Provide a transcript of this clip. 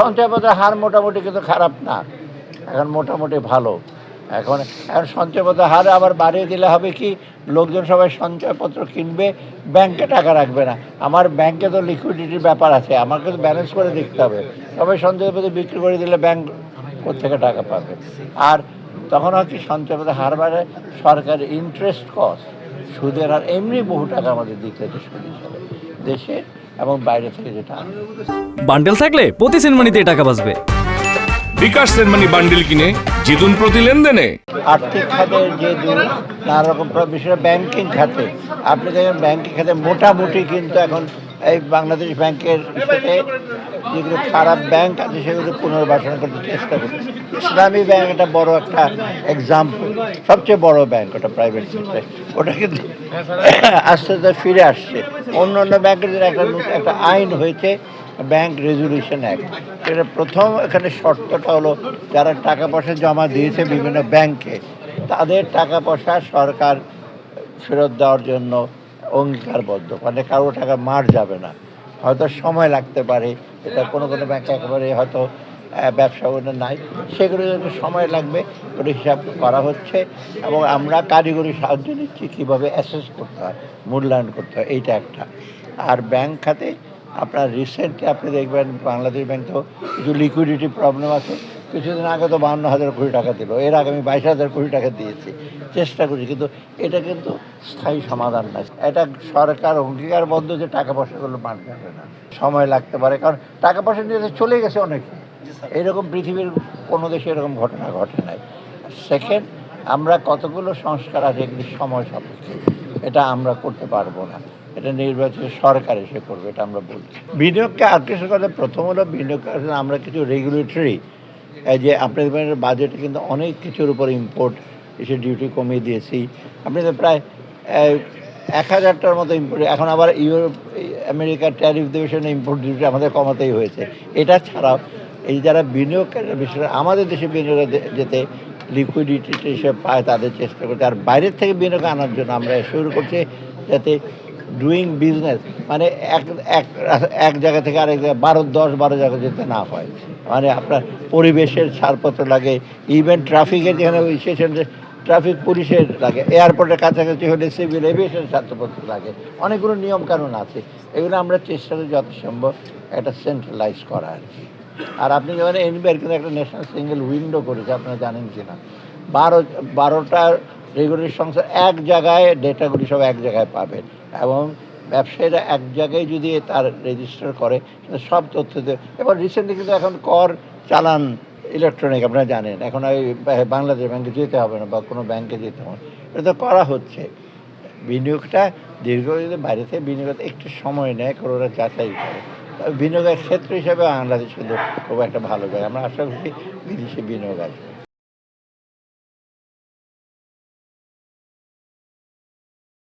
সঞ্চয়পত্রের হার মোটামুটি কিন্তু খারাপ না, এখন মোটামুটি ভালো। এখন এখন সঞ্চয়পত্রের হার আবার বাড়িয়ে দিলে হবে কি, লোকজন সবাই সঞ্চয়পত্র কিনবে, ব্যাংকে টাকা রাখবে না। আমার ব্যাংকে তো লিকুইডিটির ব্যাপার আছে, আমাকে তো ব্যালেন্স করে দেখতে হবে। সবাই সঞ্চয়পত্র বিক্রি করে দিলে ব্যাংক কোত্থেকে টাকা পাবে? আর তখন হয় কি, সঞ্চয়পত্রের হার বাড়ে, সরকার ইন্টারেস্ট কস্ট, সুদের হার এমনি বহু টাকা আমাদের দিতে হচ্ছে সুদ হিসাবে, দেশে এবং বাইরে থেকে যেটা আনে। বান্ডেল থাকলে প্রতি সেনমানিতে টাকা বাঁচবে। বিকাশ সেনমানি বান্ডিল কিনে জিতুন প্রতি লেনদেনে। আর্থিক খাতের যে নানা রকম বিশেষ ব্যাংকিং খাতে, আপনি দেখেন ব্যাংকিং খাতে মোটামুটি কিন্তু এখন এই বাংলাদেশ ব্যাংকের সাথে যেগুলো খারাপ ব্যাংক আছে সেগুলো পুনর্বাসন করতে চেষ্টা করছে। ইসলামী ব্যাংক একটা বড় একটা এক্সাম্পল, সবচেয়ে বড় ব্যাংক ওটা প্রাইভেট সেক্টরে, ওটা কিন্তু আস্তে আস্তে ফিরে আসছে। অন্য অন্য ব্যাংকের জন্য একটা আইন হয়েছে, ব্যাংক রেজুলিউশন অ্যাক্ট। সেটা প্রথম এখানে শর্তটা হলো, যারা টাকা পয়সা জমা দিয়েছে বিভিন্ন ব্যাংকে, তাদের টাকা পয়সা সরকার ফেরত দেওয়ার জন্য অঙ্গীকারবদ্ধ, মানে কারো টাকা মার যাবে না। হয়তো সময় লাগতে পারে, এটা কোনো কোনো ব্যাংকে একেবারে হয়তো ব্যবসা ওটা নাই, সেগুলো একটু সময় লাগবে, ওটা হিসাব করা হচ্ছে। এবং আমরা কারিগরি সাহায্য নিচ্ছি কীভাবে অ্যাসেস করতে হয়, মূল্যায়ন করতে হয়, এইটা একটা। আর ব্যাংক খাতে আপনার রিসেন্টলি আপনি দেখবেন বাংলাদেশ ব্যাংক তো কিছু লিকুইডিটি প্রবলেম আছে। কিছুদিন আগে তো 52,000 কোটি টাকা দিল, এর আগে আমি 22,000 কোটি টাকা দিয়েছি, চেষ্টা করছি, কিন্তু এটা কিন্তু স্থায়ী সমাধান না। এটা সরকার অঙ্গীকারবদ্ধ যে টাকা পয়সাগুলো মার যাবে না, সময় লাগতে পারে, কারণ টাকা পয়সা নিয়ে চলে গেছে অনেকে। এরকম পৃথিবীর কোনো দেশে এরকম ঘটনা ঘটে নাই। সেকেন্ড, আমরা কতগুলো সংস্কার আছে এগুলি সময় সাপেক্ষে, এটা আমরা করতে পারবো না, এটা নির্বাচিত সরকার এসে করবে, এটা আমরা বলছি। বিনিয়োগকে আকর্ষণ করতে প্রথম হলো বিনিয়োগ, আমরা কিছু রেগুলেটরি, যে আপনাদের বাজেটে কিন্তু অনেক কিছুর উপর ইম্পোর্ট এসে ডিউটি কমিয়ে দিয়েছি। আপনি তো প্রায় 1,000টার মতো ইম্পোর্ট, এখন আবার ইউরোপ আমেরিকার ট্যারিফ দেবে, সেখানে ইম্পোর্ট ডিউটি আমাদের কমাতেই হয়েছে। এটা ছাড়াও এই যারা বিনিয়োগকারী, বিশেষ করে আমাদের দেশে বিনিয়োগ যেতে লিকুইডিটি হিসেবে পায়, তাদের চেষ্টা করতে। আর বাইরের থেকে বিনিয়োগ আনার জন্য আমরা শুরু করছি, যাতে ডুইং বিজনেস মানে এক জায়গা থেকে আরেক জায়গায় 10-12 জায়গায় যেতে না হয়। মানে আপনার পরিবেশের ছাড়পত্র লাগে, ইভেন ট্রাফিকের যেখানে সেখানে ট্রাফিক পুলিশের লাগে, এয়ারপোর্টের কাছাকাছি হলে সিভিল এভিয়েশন ছাড়পত্র লাগে, অনেকগুলো নিয়মকানুন আছে। এগুলো আমরা চেষ্টা করি যথাসম্ভব একটা সেন্ট্রালাইজ করা আর কি। আর আপনি যেমন এনবিআর কিন্তু একটা ন্যাশনাল সিঙ্গেল উইন্ডো করেছে, আপনারা জানেন কি না, 12টার রেগুলেটরি সংস্থা এক জায়গায় ডেটাগুলি সব এক জায়গায় পাবেন, এবং ব্যবসায়ীরা এক জায়গায় যদি তার রেজিস্টার করে সব তথ্য দেবে। এবার রিসেন্টলি কিন্তু এখন কর চালান ইলেকট্রনিক, আপনারা জানেন, এখন ওই বাংলাদেশ ব্যাংকে যেতে হবে না বা কোনো ব্যাংকে যেতে হবে, এটা তো করা হচ্ছে। বিনিয়োগটা দীর্ঘদিন বাইরে থেকে বিনিয়োগ একটু সময় নেয়, করে ওরা যাচাই করে। বিনিয়োগের ক্ষেত্র হিসাবে বাংলাদেশ কিন্তু খুব একটা ভালো জায়গা, আমরা আশা করি বিদেশি বিনিয়োগ আসবে।